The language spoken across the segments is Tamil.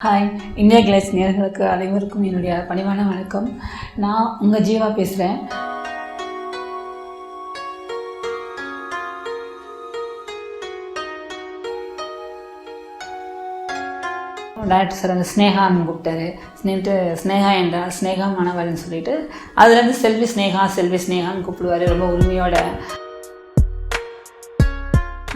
ஹாய், இந்தியா கிளாஸ் நேயர்களுக்கு அனைவருக்கும் என்னுடைய பணிவான வணக்கம். நான் உங்கள் ஜீவா பேசுகிறேன். டைரக்டர் சார் வந்து ஸ்னேகான்னு கூப்பிட்டாரு. ஸ்னேகா என்றால் ஸ்னேகா மணவள்னு சொல்லிட்டு அதுலேருந்து செல்வி ஸ்னேகான்னு கூப்பிடுவார் ரொம்ப உரிமையோட.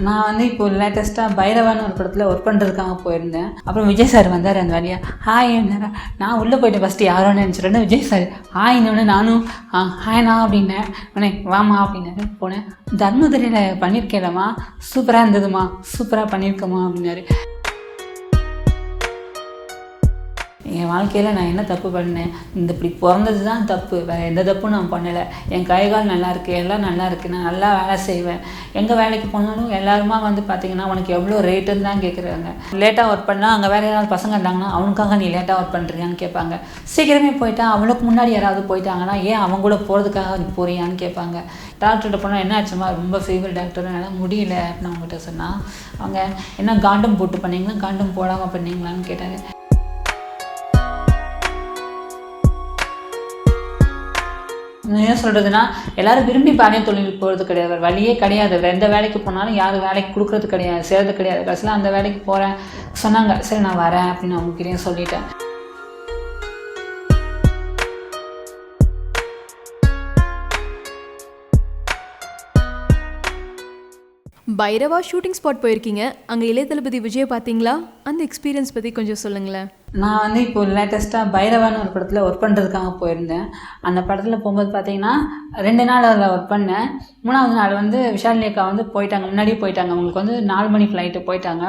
நான் வந்து இப்போ லேட்டஸ்ட்டாக பைரவான்னு ஒரு படத்தில் ஒர்க் பண்ணுறதுக்காக போயிருந்தேன். அப்புறம் விஜய் சார் வந்தார் அந்த வழியாக. ஹாய் என்ன நான் உள்ளே போய்ட்டு ஃபஸ்ட்டு யாரோன்னு நினச்சிட்டேன். விஜய் சார் ஹாய்னு நானும் ஹாய்ண்ணா அப்படின்னேன். உடனே வாமா அப்படின்னாரு. போனேன். தர்மதுரையில் பண்ணியிருக்கேன்மா, சூப்பராக இருந்ததுமா, சூப்பராக பண்ணியிருக்கேம்மா அப்படின்னாரு. என் வாழ்க்கையில் நான் என்ன தப்பு பண்ணேன், இப்படி பிறந்தது தான் தப்பு, வேறு எந்த தப்பும் நான் பண்ணலை. என் கைகால் நல்லா இருக்குது, எல்லாம் நல்லா இருக்குது, நான் நல்லா வேலை செய்வேன். எங்கே வேலைக்கு போனாலும் எல்லாருமா வந்து பார்த்திங்கன்னா உனக்கு எவ்வளோ ரேட்டுன்னு தான் கேட்குறாங்க. லேட்டாக ஒர்க் பண்ணால் அங்கே வேறு யாராவது பசங்க இருந்தாங்கன்னா அவனுக்காக நீ லேட்டாக ஒர்க் பண்ணுறியான்னு கேட்பாங்க. சீக்கிரமே போயிட்டா அவளுக்கு முன்னாடி யாராவது போயிட்டாங்கன்னா ஏன் அவங்க கூட போகிறதுக்காக நீ போறியான்னு கேட்பாங்க. டாக்டர்கிட்ட போனால் என்ன ஆச்சுமா, ரொம்ப ஃபீவர் டாக்டர், என்னால் முடியல அப்படின்னு அவங்ககிட்ட சொன்னால் அவங்க என்ன காண்டம் போட்டு பண்ணீங்களா, காண்டம் போடாமல் பண்ணீங்களான்னு கேட்டாங்க. என்ன சொல்கிறதுனா, எல்லோரும் விரும்பி பாலியல் தொழிலுக்கு போகிறது கிடையாது, வழியே கிடையாது. எந்த வேலைக்கு போனாலும் யாரும் வேலைக்கு கொடுக்குறது கிடையாது, சேர்றது கிடையாது. கடைசியில் அந்த வேலைக்கு போகிறேன் சொன்னாங்க. சரி நான் வரேன் அப்படின்னு அவங்ககிட்டயும் சொல்லிட்டேன். பைரவா ஷூட்டிங் ஸ்பாட் போயிருக்கீங்க, அங்கே இளைய தளபதி விஜய் பார்த்தீங்களா? அந்த எக்ஸ்பீரியன்ஸ் பற்றி கொஞ்சம் சொல்லுங்களேன். நான் வந்து இப்போ லேட்டஸ்ட்டாக பைரவான்னு ஒரு படத்தில் ஒர்க் பண்ணுறதுக்காக போயிருந்தேன். அந்த படத்தில் போகும்போது பார்த்தீங்கன்னா 2 நாள் அதில் ஒர்க் பண்ணேன். 3ஆவது நாள் வந்து விஷாலினி அக்கா வந்து போயிட்டாங்க, முன்னாடியே போயிட்டாங்க. அவங்களுக்கு வந்து 4 மணி ஃப்ளைட்டு போயிட்டாங்க.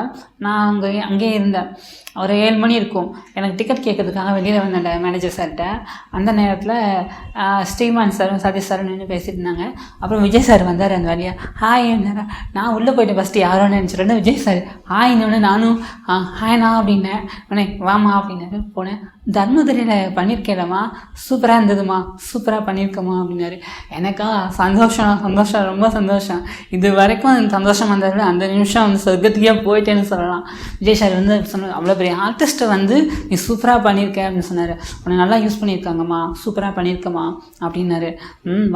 நான் அங்கேயே இருந்தேன். ஒரு 7 மணி இருக்கும். எனக்கு டிக்கெட் கேட்கறதுக்காக வெளியில் வந்தேன் மேனேஜர் சார்கிட்ட. அந்த நேரத்தில் ஸ்ரீமான் சாரும் சதீஷ் சாரும் நின்று பேசிட்டு இருந்தாங்க. அப்புறம் விஜய் சார் வந்தார் அந்த வழியாக. ஹாய் என்ன நான் உள்ளே போய்ட்டு ஃபஸ்ட்டு யாரோன்னு நினச்சிட்டேன். விஜய் சார் ஹாய்னு நானும் ஹாய்ண்ணா அப்படின்னேன். உடனே வாமா அப்படின்னாரு. போனேன். தர்மதுரையில் பண்ணியிருக்கேன்மா, சூப்பராக இருந்ததுமா, சூப்பராக பண்ணியிருக்கேம்மா அப்படின்னாரு. எனக்கா சந்தோஷம், ரொம்ப சந்தோஷம். இது வரைக்கும் அந்த சந்தோஷம் வந்ததில் அந்த நிமிஷம் வந்து சொர்க்கத்துக்கே போயிட்டேன்னு சொல்லலாம். விஜய் சார் வந்து சொன்னார், அவ்வளோ பெரிய ஆர்டிஸ்ட்டை வந்து நீ சூப்பராக பண்ணியிருக்க அப்படின்னு சொன்னார். உன்னை நல்லா யூஸ் பண்ணியிருக்காங்கம்மா, சூப்பராக பண்ணியிருக்கம்மா அப்படின்னாரு.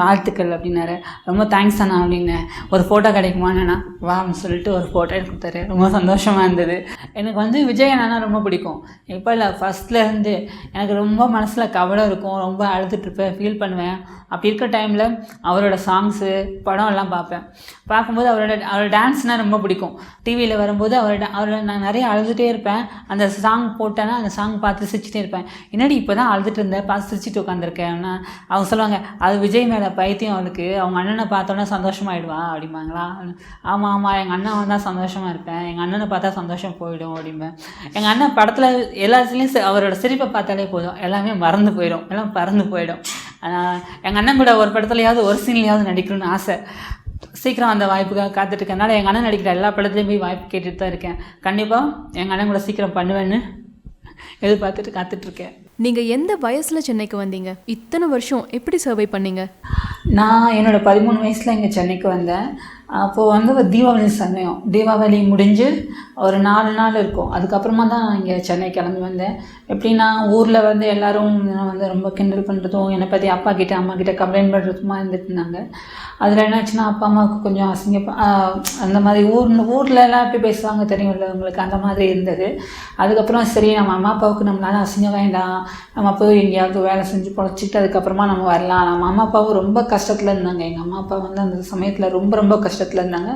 வாழ்த்துக்கள் அப்படின்னாரு. ரொம்ப தேங்க்ஸ் அண்ணா அப்படின்னேன். ஒரு ஃபோட்டோ கிடைக்குமாண்ணா வா அப்படின்னு சொல்லிட்டு ஒரு ஃபோட்டோ எடுத்து கொடுத்தாரு. ரொம்ப சந்தோஷமாக இருந்தது. எனக்கு வந்து விஜய் அண்ணா ரொம்ப பிடிக்கும். இப்போ இல்லை, ஃபஸ்ட்லேருந்து எனக்கு ரொம்ப மனசில் கவலை இருக்கும், ரொம்ப அழுதுட்டுருப்பேன், ஃபீல் பண்ணுவேன். அப்படி இருக்கிற டைமில் அவரோட சாங்ஸு படம் எல்லாம் பார்க்கும்போது அவரோட டான்ஸ்னால் ரொம்ப பிடிக்கும். டிவியில் வரும்போது அவரோட நான் நிறைய அழுதுகிட்டே இருப்பேன். அந்த சாங் போட்டேன்னா அந்த சாங் பார்த்து சிரிச்சிட்டே இருப்பேன். என்னடி இப்போ தான் அழுதுட்டு இருந்தேன், பார்த்து சிரிச்சிட்டு உட்காந்துருக்கேன்னா அவங்க சொல்லுவாங்க, அது விஜய் மேலே பைத்தியம் அவளுக்கு, அவங்க அண்ணனை பார்த்தோன்னா சந்தோஷமாயிடுவா அப்படிம்பாங்களா. ஆமாம் எங்கள் அண்ணன் வந்தால் சந்தோஷமாக இருப்பேன், எங்கள் அண்ணனை பார்த்தா சந்தோஷம் போயிடும் அப்படிம்பேன். எங்கள் அண்ணன் படத்தில் எல்லாத்துலேயும் அவரோட சிரிப்பை பார்த்தாலே போதும், எல்லாமே மறந்து போயிடும், எல்லாம் பறந்து போயிடும். எங்கள் அண்ணன் கூட ஒரு படத்துலையாவது ஒரு சீன்லையாவது நடிக்கணும்னு ஆசை. சீக்கிரம் அந்த வாய்ப்புக்காக காத்துட்ருக்கனால எங்கள் அண்ணன் நடிக்கிற எல்லா படத்துலையும் போய் வாய்ப்பு கேட்டுட்டு தான் இருக்கேன். கண்டிப்பாக எங்கள் அண்ணன் கூட சீக்கிரம் பண்ணுவேன்னு எதிர்பார்த்துட்டு காத்துட்ருக்கேன். நீங்கள் எந்த வயசில் சென்னைக்கு வந்தீங்க? இத்தனை வருஷம் எப்படி சர்வை பண்ணீங்க? நான் என்னோடய 13 வயசில் இங்கே சென்னைக்கு வந்தேன். அப்போது வந்து ஒரு தீபாவளி சமயம், தீபாவளி முடிஞ்சு ஒரு 4 நாள் இருக்கும். அதுக்கப்புறமா தான் நான் இங்கே சென்னை கிளம்பி வந்தேன். எப்படின்னா ஊரில் வந்து எல்லோரும் வந்து ரொம்ப கிண்டல் பண்ணுறதும், என்னை பற்றி அப்பா கிட்டே அம்மா கிட்டே கம்ப்ளைண்ட் பண்ணுறதுமா இருந்துட்டு இருந்தாங்க. அதில் என்னாச்சுன்னா அப்பா அம்மாவுக்கு கொஞ்சம் அந்த மாதிரி ஊரில் எல்லாம் எப்படி பேசுவாங்க தெரியும்ல உங்களுக்கு, அந்த மாதிரி இருந்தது. அதுக்கப்புறம் சரி நம்ம அம்மா அப்பாவுக்கு நம்மளால அசிங்கம் வேண்டாம், நம்ம போய் எங்கேயாவது வேலை செஞ்சு பொழைச்சிட்டு அதுக்கப்புறமா நம்ம வரலாம். நம்ம அம்மா அப்பாவும் ரொம்ப கஷ்டத்தில் இருந்தாங்க. எங்கள் அம்மா அப்பா வந்து அந்த சமயத்தில் ரொம்ப கஷ்டத்தில் இருந்தாங்க.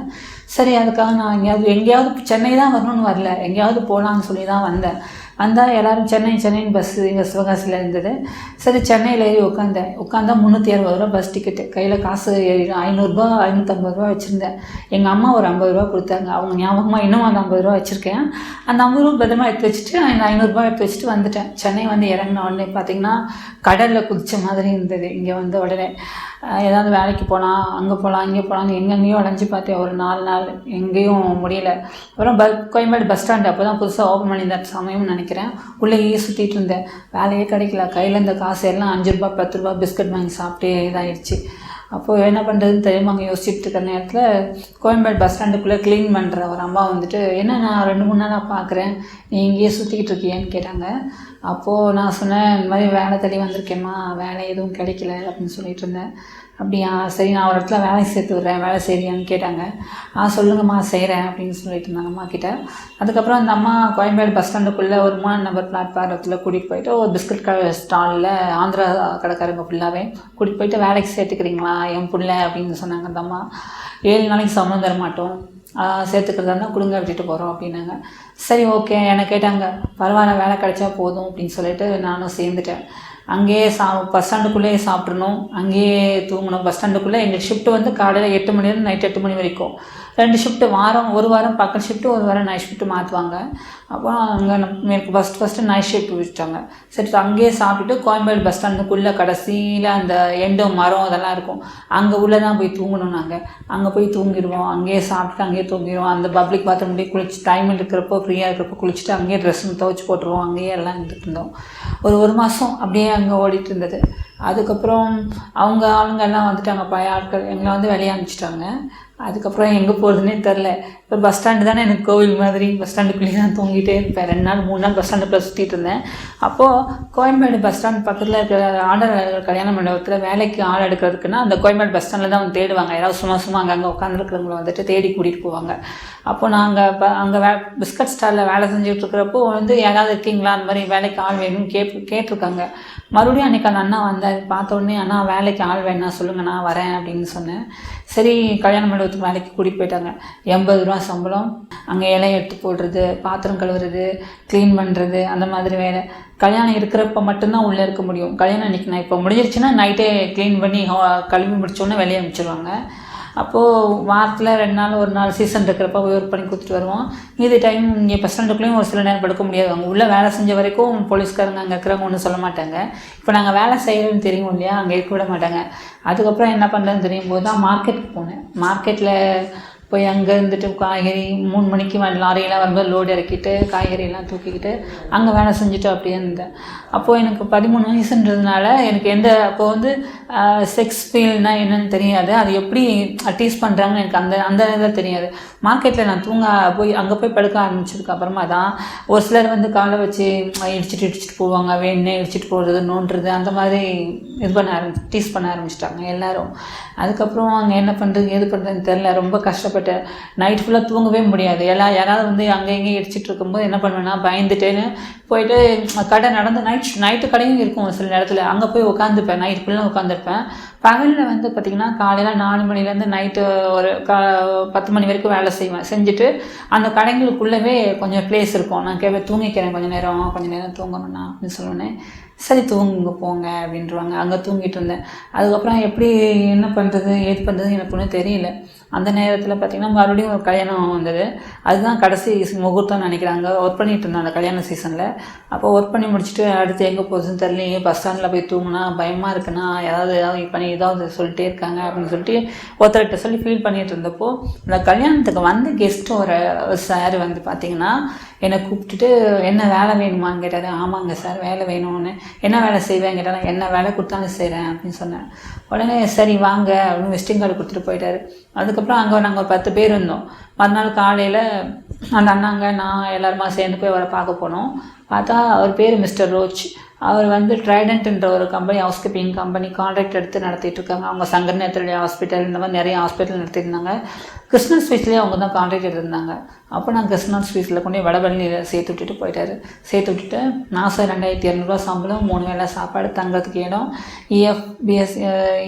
சரி அதுக்காக நான் எங்கேயாவது சென்னை தான் வரணும்னு வரல, எங்கேயாவது போகலான்னு சொல்லி தான் வந்தேன். வந்தால் எல்லோரும் சென்னைன்னு பஸ்ஸு இங்கே சிவகாசியில் இருந்தது. சரி சென்னையில் ஏறி உட்காந்தா 360 ரூபா பஸ் டிக்கெட்டு. கையில் காசு 500 550 ரூபா வச்சுருந்தேன். எங்கள் அம்மா ஒரு 50 ரூபா கொடுத்தாங்க. அவங்க ஞாபகமாக இன்னும் அந்த 50 ரூபா வச்சுருக்கேன். அந்த 50 ரூபா பத்திரமா எடுத்து வச்சுட்டு அந்த 500 ரூபா எடுத்து வச்சுட்டு வந்துட்டேன். சென்னை வந்து இறங்கின உடனே பார்த்திங்கன்னா கடலில் குதித்த மாதிரி இருந்தது. இங்கே வந்து உடனே ஏதாவது வேலைக்கு போனால் அங்கே போகலாம் இங்கே போகலான்னு எங்கெங்கேயோ அலைஞ்சி பார்த்தேன். ஒரு 4 நாள் எங்கேயும் முடியல. அப்புறம் கோயம்பேடு பஸ் ஸ்டாண்டு அப்போ தான் புதுசாக ஓப்பன் பண்ணியிருந்த சமயம்னு நினைக்கிறேன். உள்ளேயே சுற்றிட்டு இருந்தேன், வேலையே கிடைக்கல. கையில் இருந்த காசு எல்லாம் 5 ரூபா 10 ரூபா பிஸ்கட் வாங்கி சாப்பிட்டே இதாகிடுச்சு. அப்போது என்ன பண்ணுறதுன்னு தெரியாமல் அங்கே யோசிச்சுட்டு இருக்கிற நேரத்தில் கோயம்பேடு பஸ் ஸ்டாண்டுக்குள்ளே க்ளீன் பண்ணுற ஒரு அம்மா வந்துட்டு, என்ன நான் 2-3 நாளாக பார்க்குறேன், நீ இங்கேயே சுற்றிக்கிட்டு இருக்கியேன்னு கேட்டாங்க. அப்போது நான் சொன்னேன், இந்த மாதிரி வேலை தேடி வந்திருக்கேம்மா, வேலை எதுவும் கிடைக்கல அப்படின்னு சொல்லிட்டு இருந்தேன். அப்படியா, சரி நான் ஒரு இடத்துல வேலைக்கு சேர்த்து விட்றேன், வேலை செய்றியான்னு கேட்டாங்க. சொல்லுங்கம்மா செய்கிறேன் அப்படின்னு சொல்லிட்டு இருந்தாங்க அம்மா கிட்ட. அதுக்கப்புறம் அந்த அம்மா கோயம்பேடு பஸ் ஸ்டாண்டுக்குள்ளே ஒரு 3 நம்பர் பிளாட்ஃபாரத்தில் கூட்டிகிட்டு போயிட்டு ஒரு பிஸ்கட் கடை ஸ்டாலில் ஆந்திரா கடைக்காரங்க ஃபுல்லாகவே கூட்டிகிட்டு போயிட்டு வேலைக்கு சேர்த்துக்கிறீங்களா என் பிள்ளை அப்படின்னு சொன்னாங்க. அந்த அம்மா 7 நாளைக்கு சம்பளம் தர மாட்டோம், சேர்த்துக்கிறதா இருந்தால் கொடுங்க, விட்டுட்டு போகிறோம் அப்படின்னாங்க. சரி ஓகே, எனக்கு கேட்டாங்க, பரவாயில்ல வேலை கிடைச்சா போதும் அப்படின்னு சொல்லிட்டு நானும் சேர்ந்துட்டேன். அங்கேயே பஸ் ஸ்டாண்டுக்குள்ளேயே சாப்பிட்றணும், அங்கேயே தூங்கணும். பஸ் ஸ்டாண்டுக்குள்ளே எங்கள் ஷிஃப்ட்டு வந்து காலையில் 8 மணிலேருந்து நைட் 8 மணி வரைக்கும் 2 ஷிஃப்ட்டு, ஒரு வாரம் பக்கல் ஷிஃப்ட்டு, ஒரு வாரம் நைட் ஷிஃப்ட்டு மாற்றுவாங்க. அப்புறம் அங்கே எனக்கு ஃபஸ்ட்டு நைட் ஷிஃப்ட் விட்டாங்க. சரி அங்கேயே சாப்பிட்டுட்டு கோயம்பேடு பஸ் ஸ்டாண்டுக்குள்ளே கடைசியில் அந்த எண்டோ மரம் அதெல்லாம் இருக்கும், அங்கே உள்ளே தான் போய் தூங்கணும். நாங்கள் அங்கே போய் தூங்கிடுவோம், அங்கேயே சாப்பிட்டு அங்கேயே தூங்கிடுவோம். அந்த பப்ளிக் பாத்ரூம்லேயே குளிச்சு டைம் இருக்கிறப்போ ஃப்ரீயாக இருக்கிறப்போ குளிச்சுட்டு அங்கேயே ட்ரெஸ் துவைச்சி போட்டுருவோம், அங்கேயே எல்லாம் இருந்துட்டு இருந்தோம். ஒரு மாதம் அப்படியே அங்கே ஓடிட்டு இருந்தது. அதுக்கப்புறம் அவங்க ஆளுங்கெல்லாம் வந்துட்டாங்க, பழைய ஆட்கள், எங்களை வந்து வெளியே அனுப்பிச்சிட்டாங்க. அதுக்கப்புறம் எங்கே போகிறதுனே தெரில. இப்போ பஸ் ஸ்டாண்டு தானே எனக்கு கோவில் மாதிரி, பஸ் ஸ்டாண்டுக்குள்ளேயே தான் தூங்கிட்டே இருப்பேன். 2 நாள் 3 நாள் பஸ் ஸ்டாண்டுக்குள்ளே சுற்றிட்டு இருந்தேன். அப்போது கோயம்பேடு பஸ் ஸ்டாண்ட் பக்கத்தில் இருக்கிற ஆர்டர் கல்யாண மண்டபத்தில் வேலைக்கு ஆள் எடுக்கிறதுக்குன்னா அந்த கோயம்பேடு பஸ் ஸ்டாண்டில் தான் வந்து தேடுவாங்க. யாராவது சும்மா அங்கங்கே உட்காந்துருக்கிறவங்கள வந்துட்டு தேடி கூட்டிகிட்டு போவாங்க. அப்போது நாங்கள் அங்கே பிஸ்கட் ஸ்டாலில் வேலை செஞ்சுட்டு இருக்கிறப்போ வந்து யாராவது இருக்கீங்களா, அந்த மாதிரி வேலைக்கு ஆள் வேணும்னு கேட்டிருக்காங்க. மறுபடியும் அன்றைக்கி அந்த அண்ணா வந்தார். பார்த்த உடனே, அண்ணா வேலைக்கு ஆள் வேணா சொல்லுங்கள், நான் வரேன் அப்படின்னு சொன்னேன். சரி கல்யாண மண்டபத்துக்கு வேலைக்கு கூட்டிகிட்டு போயிட்டாங்க. 80 ரூபா சம்பளம், அங்கே இலையை எடுத்து போடுறது, பாத்திரம் கழுவுறது, க்ளீன் பண்ணுறது, அந்த மாதிரி வேலை. கல்யாணம் இருக்கிறப்ப மட்டும்தான் உள்ளே இருக்க முடியும். கல்யாணம் அன்றைக்கி நான் இப்போ முடிஞ்சிருச்சுன்னா நைட்டே க்ளீன் பண்ணி கழுவி முடிச்சோன்னே வெளியே அனுப்பிச்சிடுவாங்க. அப்போது வாரத்தில் 2 நாள் 1 நாள் சீசன் இருக்கிறப்ப ஒர்க் பண்ணி கொடுத்துட்டு வருவோம். மீதி டைம் இங்கே பஸ் ஸ்டாண்டுக்குள்ளேயும் ஒரு சில நேரம் படுக்க முடியாது. அவங்க உள்ளே வேலை செஞ்ச வரைக்கும் போலீஸ்காரங்க அங்கே இருக்கிறவங்க ஒன்றும் சொல்ல மாட்டாங்க. இப்போ நாங்கள் வேலை செய்கிறோன்னு தெரியும் இல்லையா, அங்கே இருக்க விட மாட்டாங்க. அதுக்கப்புறம் என்ன பண்ணுறதுன்னு தெரியும் போது தான் மார்க்கெட்டுக்கு போனேன். மார்க்கெட்டில் போய் அங்கே இருந்துட்டு காய்கறி 3 மணிக்கு லாரியெல்லாம் வரும்போது லோடு இறக்கிட்டு காய்கறியெல்லாம் தூக்கிக்கிட்டு அங்கே வேலை செஞ்சுட்டு அப்படியே இருந்தேன். அப்போது எனக்கு 13 வயசுன்றதுனால எனக்கு அப்போ வந்து செக்ஸ் ஃபீல்னால் என்னென்னு தெரியாது, அது எப்படி டீஸ் பண்ணுறாங்கன்னு எனக்கு அந்த இதில் தெரியாது. மார்க்கெட்டில் நான் அங்கே போய் படுக்க ஆரம்பிச்சதுக்கு அப்புறமா தான் ஒரு சிலர் வந்து காலை வச்சு இடிச்சிட்டு போவாங்க, வேணுன்னே இடிச்சிட்டு போடுறது, நோண்டுறது, அந்த மாதிரி டீஸ் பண்ண ஆரம்பிச்சிட்டாங்க எல்லோரும். அதுக்கப்புறம் அங்கே என்ன பண்ணுறது ஏது பண்ணுறதுன்னு தெரில, ரொம்ப கஷ்டப்பட்டேன். நைட் ஃபுல்லாக தூங்கவே முடியாது. யாராவது வந்து அங்கே இங்கே இடிச்சிட்டு இருக்கும்போது என்ன பண்ணுவேன்னா, பயந்துட்டேன்னு போயிட்டு கடை நடந்து நைட்டு கடையும் இருக்கும் சில நேரத்தில், அங்கே போய் உட்காந்துப்பேன். நைட் ஃபுல்லாக உட்காந்துருப்பேன். பகலில் வந்து பார்த்திங்கன்னா காலையில் 4 மணிலேருந்து நைட்டு ஒரு 10 மணி வரைக்கும் வேலை செஞ்சுட்டு அந்த கடைங்களுக்குள்ளவே கொஞ்சம் ப்ளேஸ் இருக்கும். நான் தூங்கிக்கிறேன் கொஞ்சம் நேரம் தூங்கணும்னா அப்படின்னு சொல்லுவேன். சரி தூங்குங்க போங்க அப்படின்றாங்க. அங்கே தூங்கிட்டு இருந்தேன். அதுக்கப்புறம் எப்படி என்ன பண்ணுறது ஏது பண்ணுறது எனக்கு ஒன்றும் தெரியல. அந்த நேரத்தில் பார்த்திங்கன்னா மறுபடியும் ஒரு கல்யாணம் வந்தது. அதுதான் கடைசி முகூர்த்தம்னு நினைக்கிறாங்க. ஒர்க் பண்ணிகிட்டு இருந்தேன் அந்த கல்யாண சீசனில். அப்போ ஒர்க் பண்ணி முடிச்சுட்டு அடுத்து எங்கே போகுதுன்னு தெரியலையே, பஸ் ஸ்டாண்டில் போய் தூங்கினா பயமாக இருக்குன்னா ஏதாவது சொல்லிட்டே இருக்காங்க அப்படின்னு சொல்லிட்டு ஒருத்தர்கிட்ட சொல்லி ஃபீல் பண்ணிகிட்டு இருந்தப்போ அந்த கல்யாணத்துக்கு வந்து கெஸ்ட்டு ஒரு சார் வந்து பார்த்திங்கன்னா என்னை கூப்பிட்டுட்டு என்ன வேலை வேணுமான்னு கேட்டார். ஆமாங்க சார் வேலை வேணும்னு. என்ன வேலை செய்வேன் கேட்டால் என்ன வேலை கொடுத்தாலும் செய்கிறேன் அப்படின்னு சொன்னேன். உடனே சரி வாங்க அப்படின்னு விசிட்டிங் கார்டு கொடுத்துட்டு போயிட்டார். அதுக்கப்புறம் அங்கே நாங்கள் ஒரு 10 பேர் இருந்தோம். மறுநாள் காலையில் அந்த அண்ணாங்க நான் எல்லாருமா சேர்ந்து போய் அவரை பார்க்க போனோம். பார்த்தா அவர் பேர் மிஸ்டர் ரோச். அவர் வந்து ட்ரைடன்ட்ன்ற ஒரு company, house keeping company contract எடுத்து நடத்திட்டு இருக்காங்க. அவங்க சங்கர் நேத்திரடி ஹாஸ்பிட்டல் இந்த மாதிரி நிறைய ஹாஸ்பிட்டல் நடத்திருந்தாங்க. கிருஷ்ணன் ஸ்வீட்ஸ்லேயே அவங்க தான் கான்ட்ராக்ட் எடுத்திருந்தாங்க. அப்போ நான் கிருஷ்ணன் ஸ்வீட்ஸில் கொண்டு வடபழனியில் சேர்த்து விட்டுட்டு போயிட்டார். சேர்த்து விட்டுட்டு மாதம் 2200 சம்பளம், 3 வேளை சாப்பாடு, தங்கிறதுக்கு இடம்,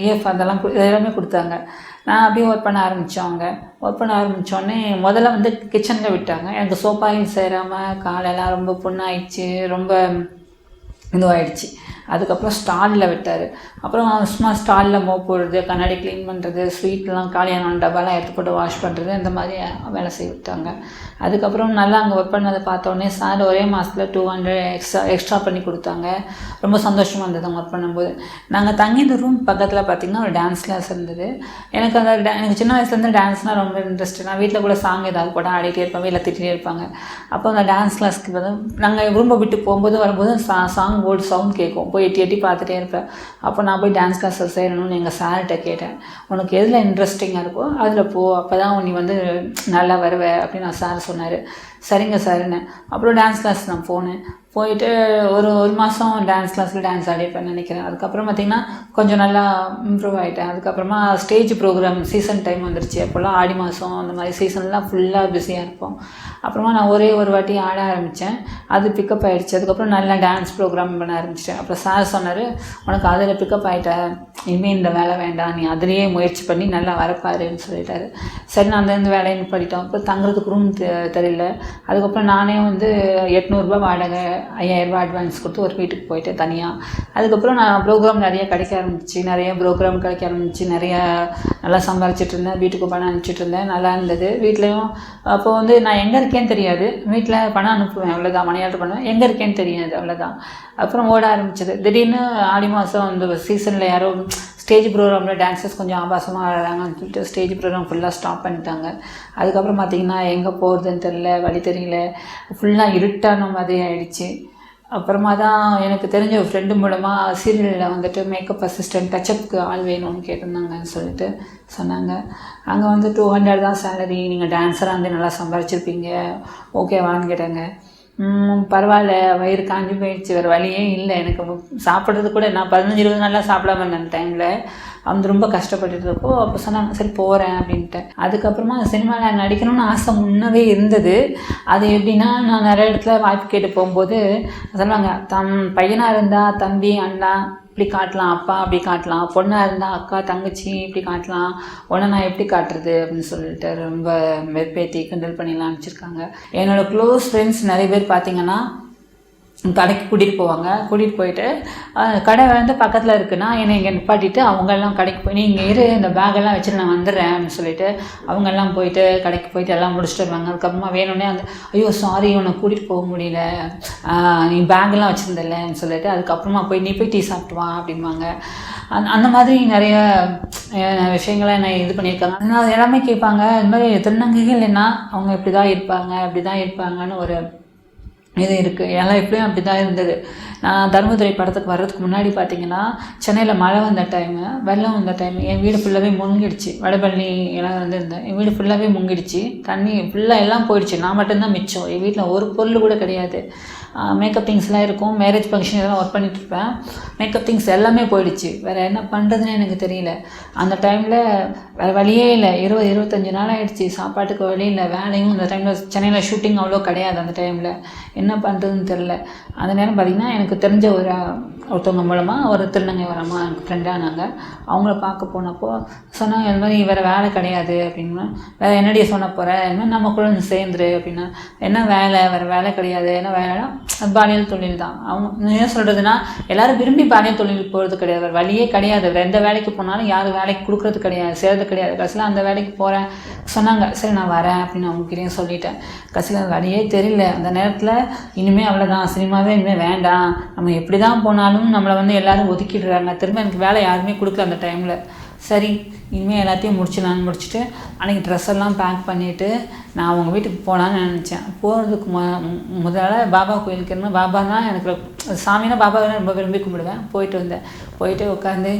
இஎஃப் அதெல்லாம் எல்லாமே கொடுத்தாங்க. நான் அப்படியே ஒர்க் பண்ண ஆரம்பித்தோடனே முதல்ல வந்து கிச்சனில் விட்டாங்க. எனக்கு சோப்பாயில் சேராமல் காலெல்லாம் ரொம்ப புண்ணாயிடுச்சு, ரொம்ப இதுவாகிடுச்சு. அதுக்கப்புறம் ஸ்டாலில் விட்டார். அப்புறம் சும்மா ஸ்டாலில் மோப் போடுறது, கண்ணாடி க்ளீன் பண்ணுறது, ஸ்வீட்லாம் காலியான டப்பாலாம் எடுத்து போட்டு வாஷ் பண்ணுறது, இந்த மாதிரி வேலை செய்ய விட்டாங்க. அதுக்கப்புறம் நல்லா அங்கே ஒர்க் பண்ணதை பார்த்தோன்னே சார் ஒரே மாதத்தில் 200 எக்ஸ்ட்ரா பண்ணி கொடுத்தாங்க. ரொம்ப சந்தோஷமாக இருந்தது அவங்க ஒர்க் பண்ணும்போது. நாங்கள் தங்கியிருந்த ரூம் பக்கத்தில் பார்த்திங்கன்னா ஒரு டான்ஸ் கிளாஸ் இருந்தது. எனக்கு சின்ன வயசுலேருந்து டான்ஸ்னால் ரொம்ப இன்ட்ரெஸ்ட். நான் வீட்டில் கூட சாங் ஏதாவது போட்டால் ஆடிட்டே இருப்பேன், வீட்டில் திட்டிகிட்டே இருப்பாங்க. அப்போ அந்த டான்ஸ் கிளாஸ்க்கு வந்து நாங்கள் ரூமை விட்டு போகும்போது வரும்போது சாங் போர்டு சவுண்ட் கேட்கும். போய் எட்டி எட்டி பார்த்துட்டே இருப்பேன். அப்போ நான் போய் டான்ஸ் கிளாஸில் சேரணும்னு எங்கள் சார்கிட்ட கேட்டேன். உனக்கு எதில் இன்ட்ரெஸ்டிங்காக இருக்கோ அதில் போ, அப்போ தான் நீ வந்து நல்லா வருவ அப்படின்னு நான் சார் சொன்னார். சரிங்க சார்ன்னு அப்புறம் டான்ஸ் கிளாஸ் நான் போனேன். போயிட்டு ஒரு மாதம் டான்ஸ் கிளாஸில் டான்ஸ் ஆடிப்பேன்னு நினைக்கிறேன். அதுக்கப்புறம் பார்த்திங்கன்னா கொஞ்சம் நல்லா இம்ப்ரூவ் ஆகிட்டேன். அதுக்கப்புறமா ஸ்டேஜ் ப்ரோக்ராம் சீசன் டைம் வந்துருச்சு. அப்போல்லாம் ஆடி மாதம் அந்த மாதிரி சீசன்லாம் ஃபுல்லாக பிஸியாக இருப்போம். அப்புறமா நான் ஒரே ஒரு வாட்டி ஆட ஆரம்பித்தேன். அது பிக்கப் ஆகிடுச்சு. அதுக்கப்புறம் நல்லா டான்ஸ் ப்ரோக்ராம் பண்ண ஆரம்பிச்சிட்டேன். அப்புறம் சார் சொன்னார், உனக்கு அதில் பிக்கப் ஆகிட்ட, இனிமேல் இந்த வேலை வேண்டாம், நீ அதிலேயே முயற்சி பண்ணி நல்லா வரப்பாருன்னு சொல்லிட்டாரு. சரி, நான் அந்த வேலையை நிப்பாட்டிட்டோம். அப்புறம் தங்குறதுக்கு ரூம் தெரியல. அதுக்கப்புறம் நானே வந்து 800 வாடகை, 5000 அட்வான்ஸ் கொடுத்து ஒரு வீட்டுக்கு போயிட்டு தனியாக. அதுக்கப்புறம் நான் ப்ரோக்ராம் நிறைய கிடைக்க ஆரம்பிச்சு, நிறைய நல்லா சம்பாரிச்சிட்டு இருந்தேன். வீட்டுக்கு பணம் அனுப்பிச்சிட்டு இருந்தேன். நல்லா இருந்தது. வீட்லேயும் அப்போ வந்து நான் எங்கே இருக்கேன்னு தெரியாது. வீட்டில் பணம் அனுப்புவேன், அவ்வளோதான். மணி ஆர்டர் பண்ணுவேன், எங்கே இருக்கேன்னு தெரியாது, அவ்வளோதான். அப்புறம் ஓட ஆரம்பிச்சது. திடீர்னு ஆடி மாதம் அந்த சீசனில் யாரோ ஸ்டேஜ் ப்ரோக்ராமில் டான்ஸர்ஸ் கொஞ்சம் ஆபாசமாக ஆடுறாங்கன்னு சொல்லிட்டு ஸ்டேஜ் ப்ரோக்ராம் ஃபுல்லாக ஸ்டாப் பண்ணிட்டாங்க. அதுக்கப்புறம் பார்த்திங்கன்னா எங்கே போகிறதுன்னு தெரியல, வழி தெரியல, ஃபுல்லாக இருட்டான மாதிரி ஆகிடுச்சு. அப்புறமா தான் எனக்கு தெரிஞ்ச ஒரு ஃப்ரெண்டு மூலமாக சீரியலில் வந்துட்டு மேக்கப் அசிஸ்டன்ட் டச்சப்புக்கு ஆள் வேணும்னு கேட்டிருந்தாங்கன்னு சொல்லிட்டு சொன்னாங்க. அங்கே வந்து 200 தான் சேலரி, நீங்கள் டான்ஸராக வந்து நல்லா சம்பாரிச்சிருப்பீங்க, ஓகேவான்னு கேட்டாங்க. பரவாயில்ல, வயிறு காஞ்சி போயிடுச்சு, வேறு வழியே இல்லை. எனக்கு சாப்பிட்றது கூட நான் 15-20 நாளாக சாப்பிடாம இருந்தேன் அந்த டைமில். அவங்க ரொம்ப கஷ்டப்பட்டுருக்கப்போ அப்போ சொன்னாங்க, சரி போகிறேன் அப்படின்ட்டு. அதுக்கப்புறமா சினிமாவில் நடிக்கணும்னு ஆசை முன்னவே இருந்தது. அது எப்படின்னா, நான் நிறைய இடத்துல வாய்ப்பு கேட்டு போகும்போது சொல்லுவாங்க, பையனாக இருந்தால் தம்பி அண்ணா இப்படி காட்டலாம், அப்பா அப்படி காட்டலாம், பொண்ணாக இருந்தால் அக்கா தங்கச்சி இப்படி காட்டலாம், உடனே நான் எப்படி காட்டுறது அப்படின்னு சொல்லிட்டு ரொம்ப வெறுப்பேற்றி கிண்டல் பண்ணிலாம் அனுப்பிச்சிருக்காங்க. என்னோடய க்ளோஸ் ஃப்ரெண்ட்ஸ் நிறைய பேர் பார்த்திங்கன்னா கடைக்கு கூட்டிகிட்டு போயிட்டு கடை வந்து பக்கத்தில் இருக்குன்னா என்னை இங்கே நிப்பாட்டிட்டு அவங்கெல்லாம் கடைக்கு போய், நீ இங்கே இரு, இந்த பேக்கெல்லாம் வச்சுட்டு நான் வந்துடுறேன் அப்படின்னு சொல்லிட்டு அவங்கெல்லாம் போயிட்டு கடைக்கு போயிட்டு எல்லாம் முடிச்சுட்டு வருவாங்க. அதுக்கப்புறமா வேணும்னே அந்த ஐயோ சாரி உன்னை கூட்டிகிட்டு போக முடியல, நீ பேக்கெல்லாம் வச்சுருந்தில்லன்னு சொல்லிட்டு அதுக்கப்புறமா போய் நீ போய் டீ சாப்பிட்டு வா அப்படிம்பாங்க. அந்த மாதிரி நிறைய விஷயங்களை என்னை இது பண்ணியிருக்காங்க. ஆனால் அது எல்லாமே கேட்பாங்க, இந்த மாதிரி திருநங்கைகள் என்ன அவங்க இப்படி தான் இருப்பாங்கன்னு ஒரு இது இருக்குது. எல்லாம் எப்படியும் அப்படி தான் இருந்தது. நான் தர்மதுரை படத்துக்கு வர்றதுக்கு முன்னாடி பார்த்திங்கன்னா சென்னையில் மழை வந்த டைமு, வெள்ளம் வந்த டைமு, என் வீடு ஃபுல்லாகவே முங்கிடுச்சு. வடபழனி எல்லாம் வந்துருந்தேன். என் வீடு ஃபுல்லாகவே முங்கிடுச்சு. தண்ணி ஃபுல்லாக எல்லாம் போயிடுச்சு. நான் மட்டும்தான் மிச்சம். என் வீட்டில் ஒரு பொருள் கூட கிடையாது. மேக்கப் திங்ஸ்லாம் இருக்கும். மேரேஜ் ஃபங்க்ஷன் எல்லாம் ஒர்க் பண்ணிகிட்ருப்பேன். மேக்கப் திங்ஸ் எல்லாமே போயிடுச்சு. வேறு என்ன பண்ணுறதுன்னு எனக்கு தெரியல. அந்த டைமில் வேறு வழியே இல்லை. 20-25 நாள் ஆகிடுச்சு. சாப்பாட்டுக்கு வழி இல்லை. வேலையும் அந்த டைமில் சென்னையில் ஷூட்டிங் அவ்வளோ கிடையாது. அந்த டைமில் என்ன பண்ணுறதுன்னு தெரில. அந்த நேரம் பார்த்திங்கன்னா எனக்கு தெரிஞ்ச ஒருத்தவங்க மூலமாக ஒரு திருநங்கை வரமா எனக்கு ஃப்ரெண்டானாங்க. அவங்கள பார்க்க போனப்போ சொன்னாங்க, இந்த மாதிரி வேறு வேலை கிடையாது அப்படின்னா. வேறு என்னடியே சொன்ன போகிற, என்ன நம்ம கூட சேர்ந்துரு அப்படின்னா. என்ன வேலை, வேறு வேலை கிடையாது. என்ன வேலைன்னா பாலியல் தொழில் தான். அவங்க என்ன சொல்கிறதுனா, எல்லோரும் விரும்பி பாலியல் தொழில் போகிறது கிடையாது. வேறு வழியே கிடையாது. வேறு எந்த வேலைக்கு போனாலும் யாரும் வேலைக்கு கொடுக்குறது கிடையாது, சேர்றது கிடையாது. கடைசியில் அந்த வேலைக்கு போகிறேன் சொன்னாங்க. சரி நான் வரேன் அப்படின்னு அவங்ககிட்டயும் சொல்லிட்டேன். கடைசியில் வழியே தெரியல. அந்த நேரத்தில் இனிமேல் அவ்வளோதான், சினிமாவே இனிமேல் வேண்டாம், நம்ம எப்படி தான் போனாலும் நம்மளை வந்து எல்லோரும் ஒதுக்கிடுறாங்க. திரும்ப எனக்கு வேலை யாருமே கொடுக்கல அந்த டைமில். சரி இனிமேல் எல்லாத்தையும் முடிச்சுட்டு அன்றைக்கி ட்ரெஸ் எல்லாம் பேக் பண்ணிவிட்டு நான் அவங்க வீட்டுக்கு போகலான்னு நினச்சேன். போகிறதுக்கு முதல்ல பாபா கோயிலுக்கு இருந்தால், பாபா தான் எனக்கு சாமினா பாபாவை ரொம்ப விரும்பி கும்பிடுவேன். போயிட்டு உட்காந்து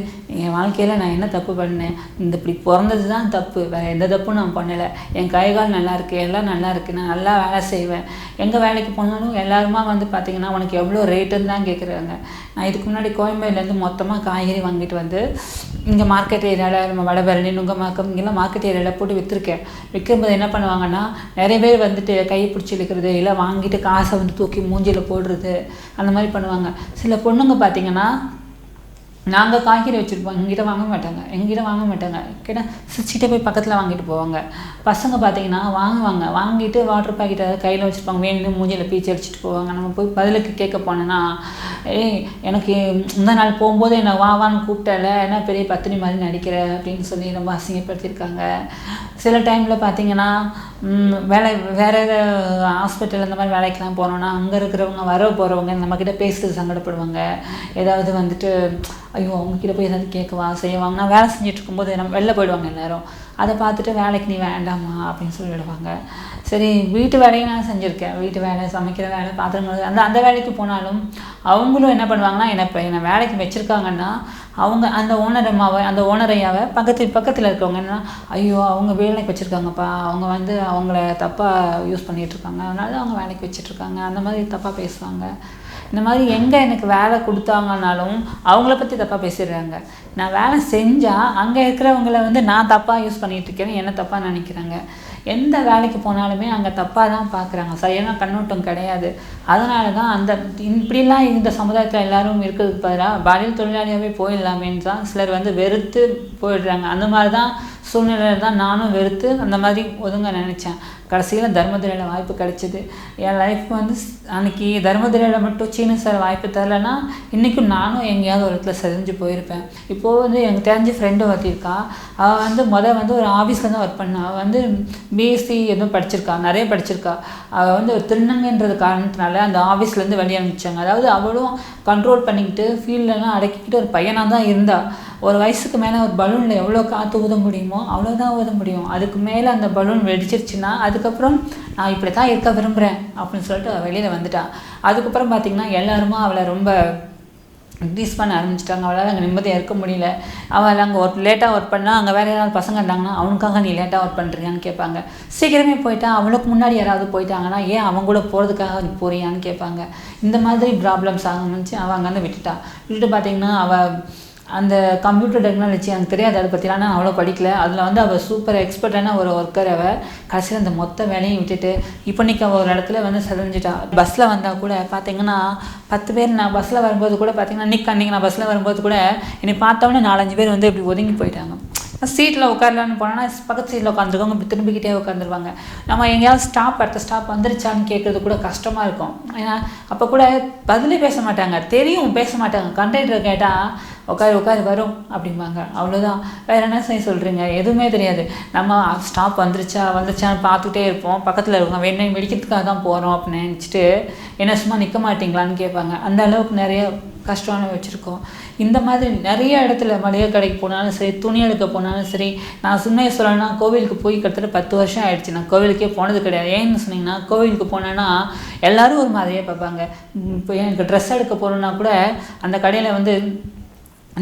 என் வாழ்க்கையில் நான் என்ன தப்பு பண்ணேன், இப்படி பிறந்தது தான் தப்பு, வேறு எந்த தப்பும் நான் பண்ணலை, என் கைகால் நல்லா இருக்குது, எல்லாம் நல்லா இருக்குது, நான் நல்லா வேலை செய்வேன், எங்கே வேலைக்கு போனாலும் எல்லாருமா வந்து பார்த்திங்கன்னா உனக்கு எவ்வளோ ரேட்டுன்னு தான் கேட்குறாங்க. நான் இதுக்கு முன்னாடி கோயம்பேடுலேருந்து மொத்தமாக காய்கறி வாங்கிட்டு வந்து இங்கே மார்க்கெட் ஏரியாவில் நம்ம வடபழனி நுங்கம்பாக்கம் இங்கெல்லாம் மார்க்கெட் ஏரியாவில் போட்டு விற்றுருக்கேன். விற்கும்போது என்ன பண்ணுவாங்கன்னா, நிறைய பேர் வந்துட்டு கையை பிடிச்சி இழுக்கிறது, இல்லை வாங்கிட்டு காசை வந்து தூக்கி மூஞ்சியில் போடுறது, அந்த மாதிரி பண்ணுவாங்க. சில பொண்ணுங்க பார்த்திங்கன்னா, நாங்கள் காய்கறி வச்சுருப்போம், எங்கிட்ட வாங்க மாட்டாங்க, கேட்டால் சிரிச்சிட்டே போய் பக்கத்தில் வாங்கிட்டு போவாங்க. பசங்க பார்த்திங்கன்னா வாங்கிட்டு வாட்டர் பாக்கெட் ஏதாவது கையில் வச்சுருப்பாங்க, வேணும்னு மூஞ்சியில் பீச்சு அடிச்சுட்டு போவாங்க. நம்ம போய் பதிலுக்கு கேட்க போனோன்னா, எனக்கு முந்தா நாள் போகும்போது என்னை வான்னு கூப்பிட்டால, என்ன பெரிய பத்தினி மாதிரி நடிக்கிற அப்படின்னு சொல்லி ரொம்ப அசிங்கப்படுத்தியிருக்காங்க. சில டைமில் பார்த்திங்கன்னா வேறு ஹாஸ்பிட்டல் இந்த மாதிரி வேலைக்கெலாம் போனோன்னா அங்கே இருக்கிறவங்க போகிறவங்க நம்மக்கிட்ட பேசுறது சங்கடப்படுவாங்க. ஏதாவது வந்துட்டு ஐயோ அவங்கக்கிட்ட போய் ஏதாவது கேட்கவா செய்வாங்கன்னா, வேலை செஞ்சுட்டு இருக்கும்போது நம்ம வெளில போயிடுவாங்க எல்லோரும். அதை பார்த்துட்டு வேலைக்கு நீ வேண்டாமா அப்படின்னு சொல்லிவிடுவாங்க. சரி, வீட்டு வேலையும் நான் செஞ்சுருக்கேன். வீட்டு வேலை, சமைக்கிற வேலை, பாத்திரம் அந்த வேலைக்கு போனாலும் அவங்களும் என்ன பண்ணுவாங்கன்னா, என்னை வேலைக்கு வச்சுருக்காங்கன்னா அவங்க அந்த ஓனரையாவை பக்கத்தில் இருக்கவங்க என்ன, ஐயோ அவங்க வேலைக்கு வச்சுருக்காங்கப்பா, அவங்க வந்து அவங்கள தப்பாக யூஸ் பண்ணிகிட்ருக்காங்க, அதனால அவங்க வேலைக்கு வச்சிட்ருக்காங்க, அந்த மாதிரி தப்பாக பேசுவாங்க. இந்த மாதிரி எங்கே எனக்கு வேலை கொடுத்தாங்கன்னாலும் அவங்கள பற்றி தப்பாக பேசிடுறாங்க. நான் வேலை செஞ்சால் அங்கே இருக்கிறவங்கள வந்து நான் தப்பாக யூஸ் பண்ணிகிட்ருக்கேன்னு என்ன தப்பாக நினைக்கிறாங்க. எந்த வேலைக்கு போனாலுமே அங்கே தப்பாக தான் பார்க்குறாங்க, சரியான கண்ணோட்டம் கிடையாது. அதனால தான் இப்படிலாம் இந்த சமுதாயத்தில் எல்லோரும் இருக்கிறதுக்கு பதிலாக பாலியல் தொழிலாளியாகவே போயிடலாமேன்னு தான் சிலர் வந்து வெறுத்து போயிடுறாங்க. அந்த மாதிரி தான் சூழ்நிலையில் தான் நானும் வெறுத்து அந்த மாதிரி ஒதுங்க நினச்சேன். கடைசியில் தர்மதுரையில் வாய்ப்பு கிடைச்சிது. என் லைஃப் வந்து அன்றைக்கி தர்மதுரையில் மட்டும் சீனு சார் வாய்ப்பு தரலைன்னா இன்றைக்கும் நானும் எங்கேயாவது ஒரு இடத்துல செஞ்சு போயிருப்பேன். இப்போது வந்து எனக்கு தெரிஞ்ச ஃப்ரெண்டு ஒருத்திருக்கா. அவள் வந்து வந்து ஒரு ஆஃபீஸில் தான் ஒர்க் பண்ணா. அவள் வந்து பிஎஸ்சி எதுவும் படிச்சிருக்கா, நிறைய படிச்சிருக்கா. அவள் வந்து ஒரு திருநங்கைன்றது காரணத்தினால அந்த ஆஃபீஸ்லேருந்து வெளியே அனுப்பிச்சாங்க. அதாவது அவளும் கண்ட்ரோல் பண்ணிக்கிட்டு ஃபீல்டெல்லாம் அடக்கிக்கிட்டு ஒரு பையனாக தான் இருந்தாள். ஒரு வயசுக்கு மேலே ஒரு பலூனில் எவ்வளோ காற்று ஊத முடியுமோ அவ்வளோதான் ஊத முடியும். அதுக்கு மேலே அந்த பலூன் வெடிச்சிருச்சுன்னா அதுக்கப்புறம் நான் இப்படி தான் இருக்க விரும்புகிறேன் அப்படின்னு சொல்லிட்டு வெளியில் வந்துட்டாள். அதுக்கப்புறம் பார்த்திங்கன்னா எல்லாருமா அவளை ரொம்ப ட்ரீஸ் பண்ண ஆரம்பிச்சிட்டாங்க. அவளால் அங்கே நிம்மதியாக இருக்க முடியல. அவள் அங்கே லேட்டாக ஒர்க் பண்ணால் அங்கே வேறு யாராவது பசங்க இருந்தாங்கன்னா அவனுக்காக நீ லேட்டாக ஒர்க் பண்ணுறியான்னு கேட்பாங்க. சீக்கிரமே போயிட்டா அவளுக்கு முன்னாடி யாராவது போயிட்டாங்கன்னா ஏன் அவங்க கூட போகிறதுக்காக நீ போறியான்னு கேட்பாங்க. இந்த மாதிரி ப்ராப்ளம்ஸ் ஆரம்பிச்சு அவள் அங்கேருந்து விட்டுட்டு பார்த்திங்கன்னா அவள் அந்த கம்ப்யூட்டர் டெக்னாலஜி எனக்கு தெரியாது அதை பற்றிலாம், நான் அவ்வளோ படிக்கல. அதில் வந்து அவள் சூப்பர் எக்ஸ்பர்ட்டான ஒரு ஒர்க்கர். அவள் கடைசியில் அந்த மொத்த வேலையும் விட்டுட்டு இப்போ நிற்க ஒரு இடத்துல வந்து செதஞ்சிட்டா. பஸ்ஸில் வந்தால் கூட பார்த்திங்கன்னா 10 பேர், நான் பஸ்ஸில் வரும்போது கூட பார்த்திங்கன்னா அன்றைக்கி நான் பஸ்ஸில் வரும்போது கூட என்னை பார்த்தோன்னே 4-5 பேர் வந்து இப்படி ஒதுங்கி போயிட்டாங்க. சீட்டில் உட்காரலான்னு போனோன்னா பக்கத்து சீட்டில் உட்காந்துருக்கவங்க இப்படி திரும்பிக்கிட்டே உட்காந்துருவாங்க. நம்ம எங்கேயாவது அடுத்த ஸ்டாப் வந்துருச்சான்னு கேட்குறது கூட கஷ்டமாக இருக்கும். ஏன்னா அப்போ கூட பதிலே பேச மாட்டாங்க, தெரியும் பேச மாட்டாங்க. கண்டக்டர் கேட்டால் உட்காரு வரும் அப்படிம்பாங்க, அவ்வளோதான். வேறு என்ன செய்ய சொல்கிறீங்க, எதுவுமே தெரியாது. நம்ம ஸ்டாப் வந்துருச்சான்னு பார்த்துக்கிட்டே இருப்போம். பக்கத்தில் இருக்கோம், வேணும் வெடிக்கிறதுக்காக தான் போகிறோம் அப்படின்னு நினச்சிட்டு என்ன சும்மா நிற்க மாட்டிங்களான்னு கேட்பாங்க. அந்த அளவுக்கு நிறைய கஷ்டம்னு வச்சுருக்கோம். இந்த மாதிரி நிறைய இடத்துல மளிகை கடைக்கு போனாலும் சரி, துணி எடுக்க போனாலும் சரி. நான் சும்மையை சொல்லணும்னா கோவிலுக்கு போய் கிட்டத்தட்ட 10 வருஷம் ஆயிடுச்சு. நான் கோவிலுக்கே போனது கிடையாது. ஏன்னு சொன்னீங்கன்னா கோவிலுக்கு போனேன்னா எல்லோரும் ஒரு மாதிரியே பார்ப்பாங்க. இப்போ எனக்கு ட்ரெஸ் எடுக்க போகிறோன்னா கூட அந்த கடையில் வந்து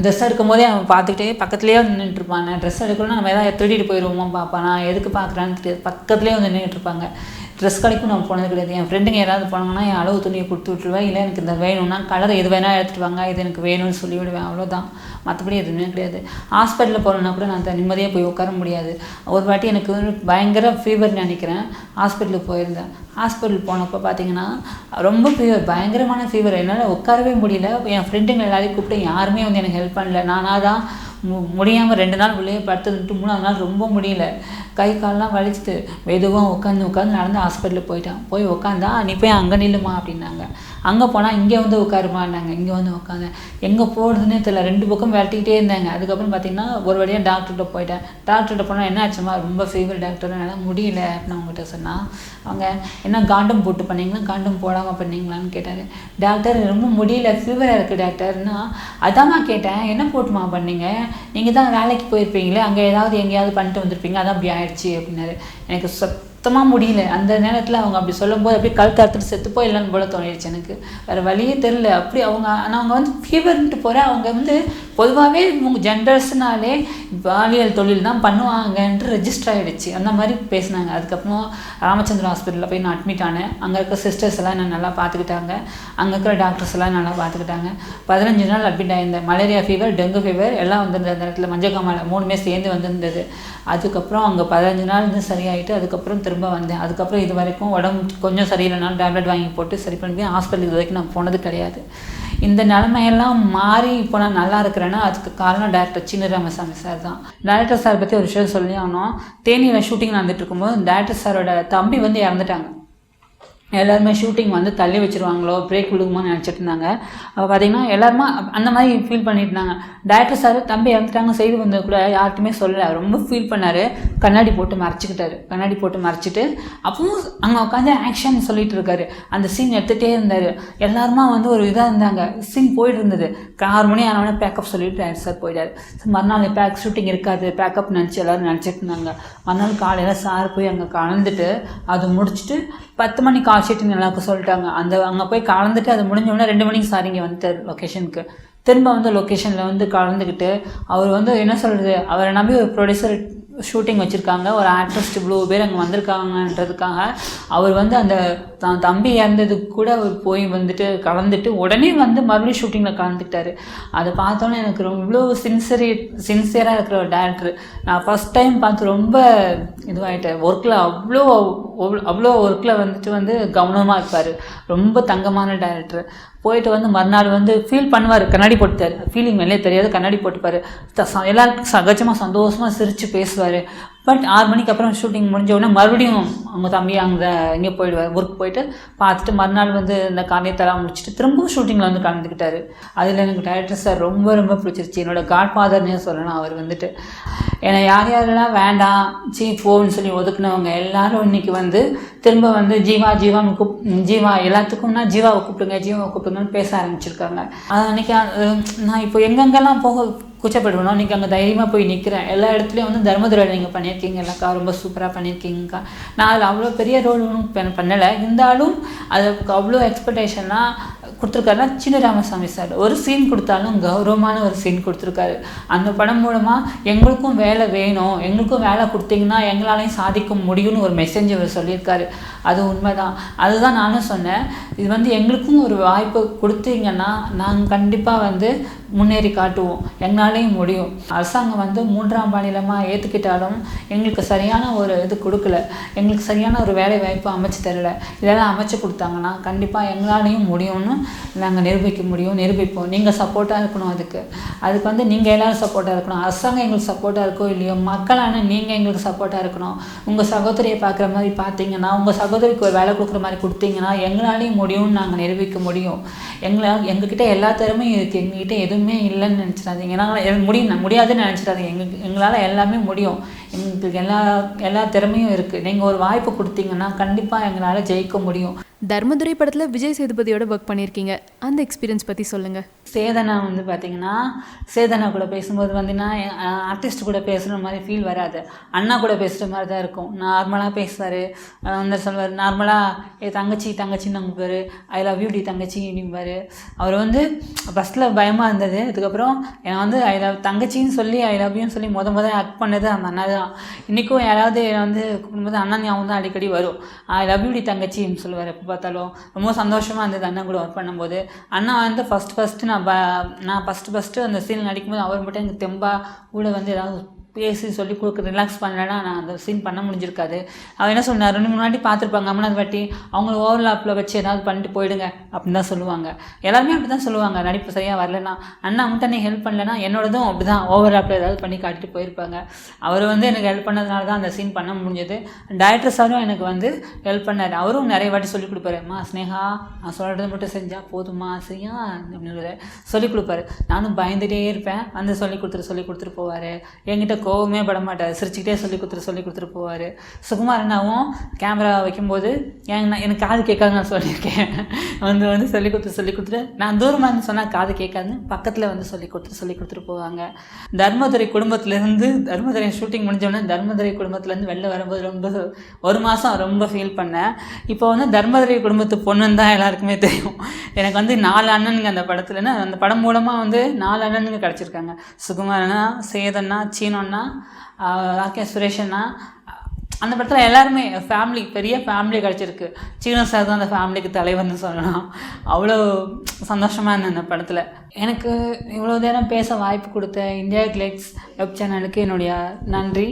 ட்ரெஸ் எடுக்கும் போதே அவன் பார்த்துக்கிட்டே பக்கத்துலேயே வந்து நின்றுட்டுருப்பான். நான் ட்ரெஸ் எடுக்கணும்னா நம்ம எதாவது திருடிட்டு போயிடுவோமோ பார்ப்பான். நான் எதுக்கு பார்க்குறான்னு தெரியாது, பக்கத்துலேயே வந்து நின்றுட்டுருப்பாங்க. ட்ரெஸ் கடைக்கும் நான் போனது கிடையாது. என் ஃப்ரெண்டுங்க யாராவது போனாங்கன்னா என் அளவு துணியை கொடுத்து விட்ருவேன். இல்லை எனக்கு இந்த வேணும்னா கலர் எது வேணால் எடுத்துகிட்டு வாங்க, இது எனக்கு வேணும்னு சொல்லிவிடுவேன், அவ்வளோதான். மற்றபடி எதுவுமே கிடையாது. ஹாஸ்பிட்டலில் போகிறோன்னா கூட நான் நிம்மதியாக போய் உட்கார முடியாது. ஒரு வாட்டி எனக்கு பயங்கர ஃபீவர்னு நினைக்கிறேன், ஹாஸ்பிட்டலுக்கு போயிருந்தேன். ஹாஸ்பிட்டல் போனப்போ பார்த்தீங்கன்னா ரொம்ப ஃபீவர், பயங்கரமான ஃபீவர். என்னால் உட்காரவே முடியல. என் ஃப்ரெண்டுங்க எல்லாரையும் கூப்பிட்டு யாருமே வந்து எனக்கு ஹெல்ப் பண்ணல. நானாக தான் முடியாமல் 2 நாள் உள்ளே படுத்துட்டு 3ஆவது நாள் ரொம்ப முடியல, கை காலெலாம் வலிச்சுட்டு மெதுவாக உட்காந்து நடந்து ஹாஸ்பிட்டலுக்கு போய் உட்காந்தா நீ போய் அங்கே நில்லுமா அப்படின்னாங்க. அங்கே போனால் இங்கே வந்து உட்காருமான்னாங்க. இங்கே வந்து உட்காந்தேன். எங்கே போடுறதுன்னே தெரியல, 2 பக்கம் விரட்டிக்கிட்டே இருந்தாங்க. அதுக்கப்புறம் பார்த்திங்கன்னா ஒரு வழியாக டாக்டர்கிட்ட போயிட்டேன். டாக்டர்கிட்ட போனால் என்ன ஆச்சுமா, ரொம்ப ஃபீவர் டாக்டர், என்னால் முடியல அப்படின்னு அவங்ககிட்ட சொன்னால் அவங்க என்ன காண்டம் போட்டு பண்ணீங்களா, காண்டம் போடாமல் பண்ணீங்களான்னு கேட்டார். டாக்டர் ரொம்ப முடியல, ஃபீவராக இருக்குது டாக்டர்னா. அதாம்மா கேட்டேன், என்ன போட்டுமா பண்ணீங்க, நீங்கள் தான் வேலைக்கு போயிருப்பீங்களே, அங்கே எங்கேயாவது பண்ணிட்டு வந்திருப்பீங்க, அதான் அப்படி ஆயிடுச்சு அப்படின்னாரு. எனக்கு சுத்தமாக முடியல. அந்த நேரத்தில் அவங்க அப்படி சொல்லும்போது அப்படியே கழுத்து அறுத்துட்டு செத்துப்போ இல்லைன்னு போல தோணிடுச்சு எனக்கு. வேறு வழியே தெரில. அப்படி அவங்க வந்து ஃபீவர்ன்ட்டு போகிறேன். அவங்க வந்து பொதுவாகவே ஜெண்டர்ஸ்னாலே பாலியல் தொழில் தான் பண்ணுவாங்கன்ட்டு ரெஜிஸ்டர் ஆகிடுச்சு, அந்த மாதிரி பேசினாங்க. அதுக்கப்புறம் ராமச்சந்திரன் ஹாஸ்பிட்டலில் போய் நான் அட்மிட் ஆனேன். அங்கே இருக்க சிஸ்டர்ஸ் எல்லாம் என்னை நல்லா பார்த்துக்கிட்டாங்க. அங்கே இருக்கிற டாக்டர்ஸ் எல்லாம் நல்லா பார்த்துக்கிட்டாங்க. 15 நாள் அட்மிட் ஆகியிருந்தேன். மலேரியா ஃபீவர், டெங்கு ஃபீவர் எல்லாம் வந்துருந்தது. அந்த இடத்துல மஞ்சக்காமலை 3மே சேர்ந்து வந்துருந்தது. அதுக்கப்புறம் அங்கே 15 நாள் இருந்து சரியாயிட்டு அதுக்கப்புறம் திரும்ப வந்தேன். அதுக்கப்புறம் இது வரைக்கும் உடம்பு கொஞ்சம் சரியில்லைனாலும் டேப்லெட் வாங்கி போட்டு சரி பண்ணி ஹாஸ்பிட்டலுக்கு இது வரைக்கும் நான் போனது கிடையாது. இந்த நிலைமையெல்லாம் மாறி இப்போ நான் நல்லா இருக்கிறேன்னா அதுக்கு காரணம் டேரக்டர் சீனு ராமசாமி சார் தான். டேரக்டர் சார் பற்றி ஒரு விஷயம் சொல்லி ஆகணும். தேனியில் ஷூட்டிங் நடந்துட்டு இருக்கும்போது டேரக்டர் சாரோட தம்பி வந்து இறந்துட்டாங்க. எல்லாருமே ஷூட்டிங் வந்து தள்ளி வச்சுருவாங்களோ, பிரேக் விடுக்குமோன்னு நினச்சிட்டு இருந்தாங்க. பார்த்திங்கன்னா எல்லாருமே அந்த மாதிரி ஃபீல் பண்ணிட்டு இருந்தாங்க. டேரக்டர் சார் தம்பி இறந்துட்டாங்க செய்தி வந்தது கூட யார்ட்டுமே சொல்லலை. ரொம்ப ஃபீல் பண்ணார். கண்ணாடி போட்டு மறைச்சிக்கிட்டாரு. கண்ணாடி போட்டு மறைச்சிட்டு அப்பவும் அங்கே உட்காந்து ஆக்ஷன் சொல்லிட்டு இருக்காரு. அந்த சீன் எடுத்துகிட்டே இருந்தார். எல்லாருமா வந்து ஒரு இதாக இருந்தாங்க. சீன் போயிட்டு இருந்தது. 6 மணி ஆனவொடனே பேக்கப் சொல்லிட்டு டேரக்டர் சார் போயிட்டார். மறுநாள் ஷூட்டிங் இருக்காது, பேக்கப் நினச்சி எல்லோரும் நினச்சிட்டு இருந்தாங்க. மறுநாள் காலையில் சார் போய் அங்கே கலந்துட்டு அது முடிச்சுட்டு 10 மணி கால் ஷீட்டுன்னு எல்லாருக்கும் சொல்லிட்டாங்க. அங்கே போய் கலந்துட்டு அது முடிஞ்சோடனே 2 மணிக்கு சார் இங்கே வந்துட்டார் லொக்கேஷனுக்கு. திரும்ப வந்து லொக்கேஷனில் வந்து கலந்துக்கிட்டு அவர் வந்து என்ன சொல்கிறது, அவரை நம்பி ஒரு ப்ரொடியூசர் ஷூட்டிங் வச்சுருக்காங்க, ஒரு ஆர்டிஸ்ட் இவ்வளோ பேர் அங்கே வந்திருக்காங்கன்றதுக்காக அவர் வந்து அந்த தம்பி இறந்ததுக்கு கூட அவர் போய் வந்துட்டு கலந்துட்டு உடனே வந்து மறுபடியும் ஷூட்டிங்கில் கலந்துக்கிட்டாரு. அதை பார்த்தோன்னே எனக்கு இவ்வளோ சின்சியராக இருக்கிற ஒரு டேரக்டர் நான் ஃபஸ்ட் டைம் பார்த்து ரொம்ப இதுவாகிட்டேன். ஒர்க்கில் அவ்வளோ ஒர்க்கில் வந்துட்டு கவனமாக இருப்பார். ரொம்ப தங்கமான டேரக்டர். போயிட்டு வந்து மறுநாள் வந்து ஃபீல் பண்ணுவார். கண்ணாடி போட்டுட்டார். ஃபீலிங் வெளியே தெரியாது. கண்ணாடி போட்டுப்பார். எல்லாருக்கும் சகஜமாக சந்தோஷமாக சிரித்து பேசுவார். பட் 6 மணிக்கு அப்புறம் ஷூட்டிங் முடிஞ்ச உடனே மறுபடியும் அவங்க தம்பி இங்கே போயிடுவார். ஒர்க் போயிட்டு பார்த்துட்டு மறுநாள் வந்து இந்த காரியத்தெல்லாம் முடிச்சுட்டு திரும்பவும் ஷூட்டிங்கில் வந்து கலந்துக்கிட்டார். அதில் எனக்கு டைரக்டர் சார் ரொம்ப ரொம்ப பிடிச்சிருச்சு. என்னோடய காட்ஃபாதர்னே சொல்லலாம். அவர் வந்துட்டு என்னை யாரெல்லாம் வேண்டாம் போன்னு சொல்லி ஒதுக்குனவங்க எல்லாரும் இன்றைக்கி வந்து திரும்ப வந்து ஜீவான்னு ஜீவா எல்லாத்துக்கும்னா ஜீவாவை கூப்பிடுங்கன்னு பேச ஆரம்பிச்சிருக்காங்க. அன்றைக்கி நான் இப்போ எங்கெங்கெல்லாம் போக கூச்சப்படுவேணும், இன்றைக்கி அங்கே தைரியமாக போய் நிற்கிறேன். எல்லா இடத்துலையும் வந்து தர்மதுரையில் நீங்கள் பண்ணியிருக்கீங்க இல்லைக்கா, ரொம்ப சூப்பராக பண்ணியிருக்கீங்கக்கா. நான் அதில் அவ்வளோ பெரிய ரோல் ஒன்றும் பண்ணலை. இருந்தாலும் அதுக்கு அவ்வளோ எக்ஸ்பெக்டேஷன்லாம் கொடுத்துருக்காருன்னா சின்ன ராமசாமி சார் ஒரு சீன் கொடுத்தாலும் கௌரவமான ஒரு சீன் கொடுத்துருக்காரு. அந்த படம் மூலமாக எங்களுக்கும் வேலை வேணும், எங்களுக்கும் வேலை கொடுத்தீங்கன்னா எங்களாலையும் சாதிக்க முடியும்னு ஒரு மெசேஜ் அவர் சொல்லியிருக்காரு. அது உண்மைதான். அதுதான் நானும் சொன்னேன். இது வந்து எங்களுக்கும் ஒரு வாய்ப்பு கொடுத்தீங்கன்னா நாங்கள் கண்டிப்பாக வந்து முன்னேறி காட்டுவோம், எங்களாலேயும் முடியும். அரசாங்கம் வந்து 3ஆம் மாநிலமாக ஏற்றுக்கிட்டாலும் எங்களுக்கு சரியான ஒரு இது கொடுக்கல, எங்களுக்கு சரியான ஒரு வேலை வாய்ப்பு அமைச்சு தரல. இதெல்லாம் அமைச்சு கொடுத்தாங்கன்னா கண்டிப்பாக எங்களாலேயும் முடியும்னு நாங்கள் நிரூபிப்போம். நீங்கள் சப்போர்ட்டாக இருக்கணும். அதுக்கு வந்து நீங்கள் எல்லோரும் சப்போர்ட்டாக இருக்கணும். அரசாங்கம் எங்களுக்கு சப்போர்ட்டாக இருக்கோ இல்லையோ, மக்களான நீங்கள் எங்களுக்கு சப்போர்ட்டாக இருக்கணும். உங்கள் சகோதரியை பார்க்குற மாதிரி பார்த்தீங்கன்னா, உங்கள் சகோதரிக்கு ஒரு வேலை கொடுக்குற மாதிரி கொடுத்தீங்கன்னா எங்களாலேயும் முடியும்னு நாங்கள் நிரூபிக்க முடியும். எங்ககிட்ட எல்லா திறமையும் இருக்குது, எங்ககிட்ட எதுவுமே இல்லைன்னு நினச்சிடாதீங்க. நாங்கள் முடியாதுன்னு நினச்சிடாதீங்க. எங்களால் எல்லாமே முடியும். எங்களுக்கு எல்லா திறமையும் இருக்குது. நீங்கள் ஒரு வாய்ப்பு கொடுத்தீங்கன்னா கண்டிப்பாக எங்களால் ஜெயிக்க முடியும். தர்மதுரை படத்தில் விஜய் சேதுபதியோட ஒர்க் பண்ணியிருக்கீங்க. அந்த எக்ஸ்பீரியன்ஸ் பற்றி சொல்லுங்கள். சேதனா வந்து பார்த்திங்கன்னா, சேதனா கூட பேசும்போது வந்துன்னா ஆர்டிஸ்ட் கூட பேசுகிற மாதிரி ஃபீல் வராது. அண்ணா கூட பேசுகிற மாதிரி தான் இருக்கும். நார்மலாக பேசுவார். வந்து சொல்வார் நார்மலாக தங்கச்சின்னு அவங்க பேர் ஐ லவ் யூ டி தங்கச்சி அப்படிம்பார். அவர் வந்து ஃபஸ்ட்டில் பயமாக இருந்தது. அதுக்கப்புறம் என்னை வந்து தங்கச்சின்னு சொல்லி ஐ லவ் யூன்னு சொல்லி முத ஆக்ட் பண்ணது அந்த அண்ணா தான். இன்றைக்கும் யாராவது வந்து கூப்பிடும்போது அண்ணா ஞாபகம் தான் அடிக்கடி வரும். ஐ லவ் யூ டி தங்கச்சின்னு சொல்லுவார். எப்போ பார்த்தாலும் ரொம்ப சந்தோஷமாக இருந்தது அண்ணன் கூட ஒர்க் பண்ணும்போது. அண்ணா வந்து ஃபஸ்ட்டு நான் ஃபஸ்ட்டு அந்த சீன் நடிக்கும்போது அவர் மட்டும் எனக்கு தெம்பா கூட வந்து ஏதாவது பேசி சொல்லி கொடுக்க ரிலாக்ஸ் பண்ணலைன்னா நான் அந்த சீன் பண்ண முடிஞ்சிருக்காது. அவர் என்ன சொன்னார், 2 முன்னாடி பார்த்துருப்பாங்க 3வது வாட்டி அவங்கள ஓவர்லாப்பில் வச்சு ஏதாவது பண்ணிட்டு போயிடுங்க அப்படின்னு தான் சொல்லுவாங்க. எல்லாருமே அப்படி தான் சொல்லுவாங்க. நடிப்பு சரியாக வரலன்னா அண்ணா மட்டும் நீ ஹெல்ப் பண்ணலன்னா என்னோடதும் அப்படி தான் ஓவர்லாப்பில் ஏதாவது பண்ணி காட்டிட்டு போயிருப்பாங்க. அவர் வந்து எனக்கு ஹெல்ப் பண்ணதுனால தான் அந்த சீன் பண்ண முடிஞ்சது. டைரக்டர் சாரும் எனக்கு வந்து ஹெல்ப் பண்ணார். அவரும் நிறைய வாட்டி சொல்லிக் கொடுப்பாரு. ஸ்னேகா நான் சொல்கிறது மட்டும் செஞ்சால் போதுமா செய்யா அப்படின்னு சொல்லிக் கொடுப்பாரு. நானும் பயந்துகிட்டே இருப்பேன். வந்து சொல்லிக் கொடுத்துட்டு போவார். என்கிட்ட கோவமே பட மாட்டார். சிரிச்சுக்கிட்டே சொல்லி கொடுத்துட்டு போவார். சுகுமார் அண்ணாவும் கேமரா வைக்கும்போது எனக்கு காது கேட்காது நான் சொல்லியிருக்கேன். வந்து சொல்லி கொடுத்துட்டு நான் தூரமாக இருந்து சொன்னால் காது கேட்காதுன்னு பக்கத்தில் வந்து சொல்லி கொடுத்துட்டு போவாங்க. தர்மதுரை ஷூட்டிங் முடிஞ்சோடனே தர்மதுரை குடும்பத்துலேருந்து வெளில வரும்போது ரொம்ப 1 மாதம் ரொம்ப ஃபீல் பண்ணேன். இப்போ வந்து தர்மதுரை குடும்பத்து பொண்ணுன்னு தான் எல்லாருக்குமே தெரியும். எனக்கு வந்து 4 அண்ணனுங்க அந்த படத்துலன்னா அந்த படம் மூலமாக வந்து 4 அண்ணனுங்க கிடச்சிருக்காங்க. சுகுமார் அண்ணா, சேதண்ணா, சீனண்ணா, சுரேஷ் அண்ணா. அந்த படத்தில் எல்லாருமே பெரிய ஃபேமிலி கிடச்சிருக்கு. சீனோ சார் தான் அந்த ஃபேமிலிக்கு தலைவர்னு சொல்லலாம். அவ்வளோ சந்தோஷமாக இருந்தேன் அந்த படத்தில். எனக்கு இவ்வளோ நேரம் பேச வாய்ப்பு கொடுத்த இந்தியா கிளிட்ஸ் வெப் சேனலுக்கு என்னுடைய நன்றி.